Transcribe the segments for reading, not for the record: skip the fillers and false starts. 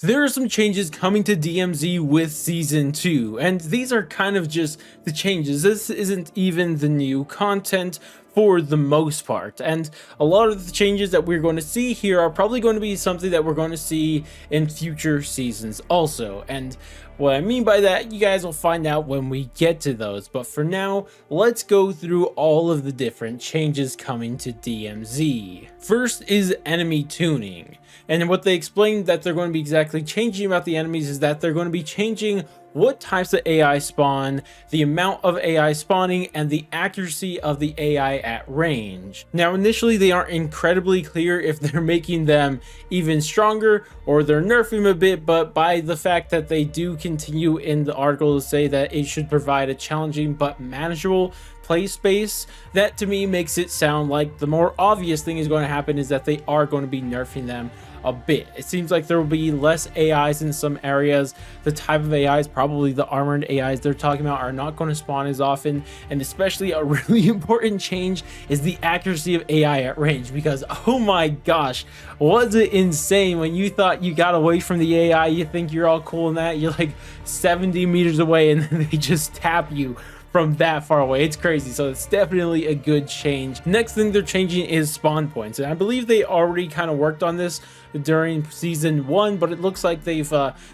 There are some changes coming to DMZ with Season 2, and these are kind of just the changes. This isn't even the new content for the most part, and a lot of the changes that we're going to see here are probably going to be something that we're going to see in future seasons also. And what I mean by that, you guys will find out when we get to those, but for now, let's go through all of the different changes coming to DMZ. First is enemy tuning. And what they explained that they're going to be exactly changing about the enemies is that they're going to be changing what types of AI spawn, the amount of AI spawning, and the accuracy of the AI at range. Now, initially, they aren't incredibly clear if they're making them even stronger or they're nerfing them a bit, but by the fact that they do continue in the article to say that it should provide a challenging but manageable play space, that to me makes it sound like the more obvious thing is going to happen is that they are going to be nerfing them a bit. It seems like there will be less AIs in some areas. The type of AIs, probably the armored AIs they're talking about, are not going to spawn as often, and especially a really important change is the accuracy of AI at range, because oh my gosh, was it insane when you thought you got away from the AI, you think you're all cool in that, you're like 70 meters away and then they just tap you from that far away. It's crazy. So it's definitely a good change. Next thing they're changing is spawn points, and I believe they already kind of worked on this during season 1, but it looks like they've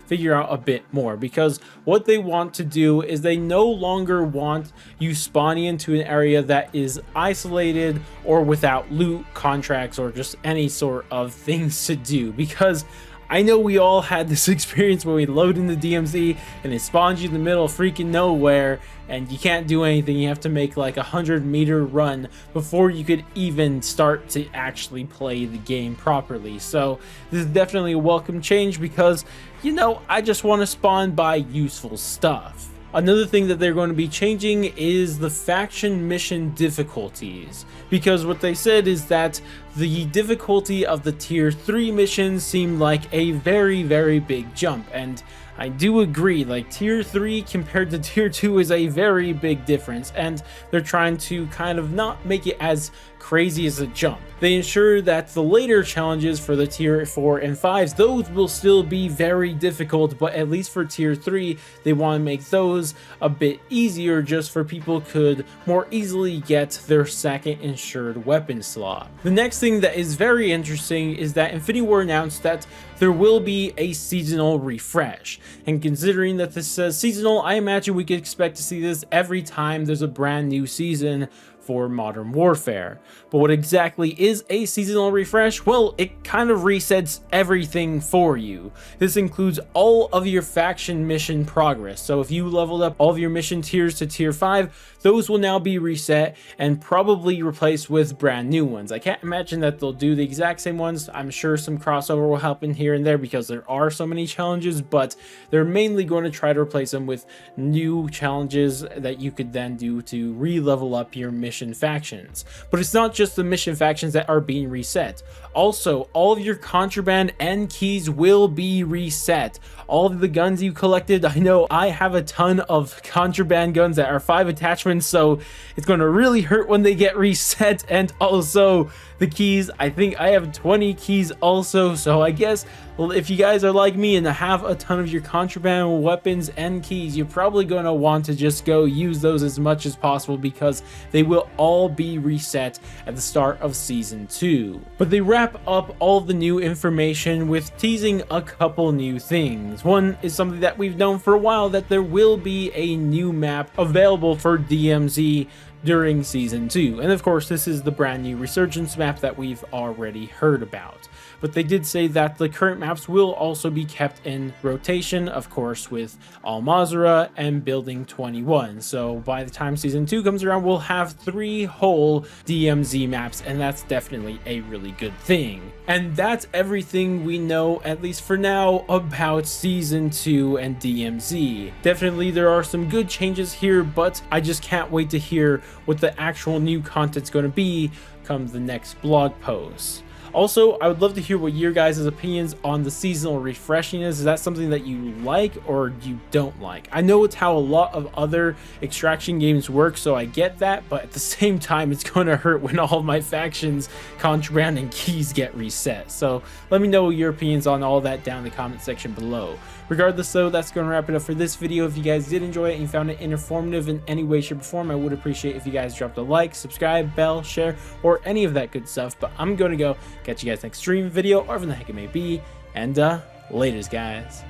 figured out a bit more, because what they want to do is they no longer want you spawning into an area that is isolated or without loot, contracts, or just any sort of things to do, because I know we all had this experience where we load into DMZ and it spawns you in the middle of freaking nowhere and you can't do anything. You have to make like 100-meter run before you could even start to actually play the game properly. So this is definitely a welcome change because, you know, I just want to spawn by useful stuff. Another thing that they're going to be changing is the faction mission difficulties, because what they said is that the difficulty of the tier 3 missions seemed like a very big jump, and I do agree, like tier 3 compared to tier 2 is a very big difference, and they're trying to kind of not make it as crazy as a jump. They ensure that the later challenges for the tier 4 and 5s, those will still be very difficult, but at least for tier 3, they want to make those a bit easier just for people could more easily get their second insured weapon slot. The next thing that is very interesting is that Infinity Ward announced that there will be a seasonal refresh, and considering that this says seasonal, I imagine we could expect to see this every time there's a brand new season for Modern Warfare. But what exactly is a seasonal refresh? Well, it kind of resets everything for you. This includes all of your faction mission progress. So if you leveled up all of your mission tiers to tier 5, those will now be reset and probably replaced with brand new ones. I can't imagine that they'll do the exact same ones. I'm sure some crossover will happen here and there because there are so many challenges, but they're mainly going to try to replace them with new challenges that you could then do to re-level up your mission factions. But it's not just the mission factions that are being reset. Also, all of your contraband and keys will be reset. All of the guns you collected, I know I have a ton of contraband guns that are 5 attachments, so it's going to really hurt when they get reset. And also the keys, I think I have 20 keys also, so I guess, well, if you guys are like me and have a ton of your contraband weapons and keys, you're probably going to want to just go use those as much as possible because they will all be reset at the start of season 2. But they wrap up all the new information with teasing a couple new things. One is something that we've known for a while, that there will be a new map available for DMZ during season 2, and of course this is the brand new Resurgence map that we've already heard about. But they did say that the current maps will also be kept in rotation, of course, with Al Mazrah and Building 21. So by the time season 2 comes around, we'll have 3 whole DMZ maps, and that's definitely a really good thing. And that's everything we know, at least for now, about season 2 and DMZ. Definitely there are some good changes here, but I just can't wait to hear what the actual new content's going to be come the next blog post. Also, I would love to hear what your guys' opinions on the seasonal refreshing is. Is that something that you like or you don't like? I know it's how a lot of other extraction games work, so I get that, but at the same time, it's going to hurt when all of my factions, contraband, and keys get reset. So let me know your opinions on all that down in the comment section below. Regardless though, that's going to wrap it up for this video. If you guys did enjoy it and you found it informative in any way, shape, or form, I would appreciate if you guys dropped a like, subscribe, bell, share, or any of that good stuff. But I'm going to go catch you guys next stream, video, or whatever the heck it may be, and laters guys.